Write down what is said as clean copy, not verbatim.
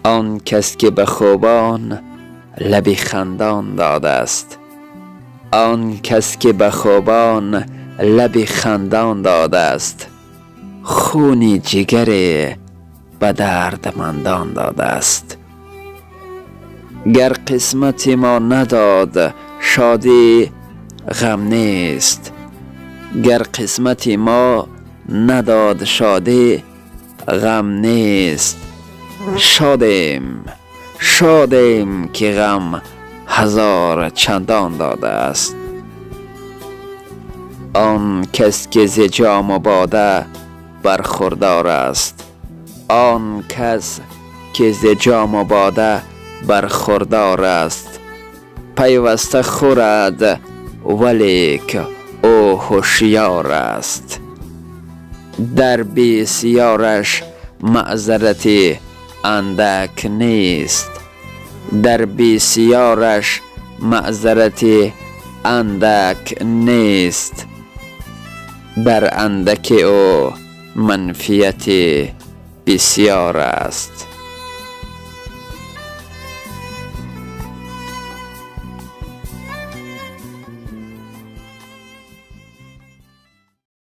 آن کس که به خوبان لب خندان داده است. آن کس که به خوبان لب خندان داده است، خون جگر به دردمندان داده است. گر قسمت ما نداد شادی غم نیست. گر قسمت ما نداد شادی غم نیست. شادیم که غم هزار چندان داده است. آن کس که ز جام و باده برخوردار است. آن کس که ز جام و باده برخوردار است، پیوسته خورد ولیک او هوشیار است. در بسیارش معذرت اندک نیست. در بسیارش معذرت اندک نیست. در اندک او منفیت بسیار است.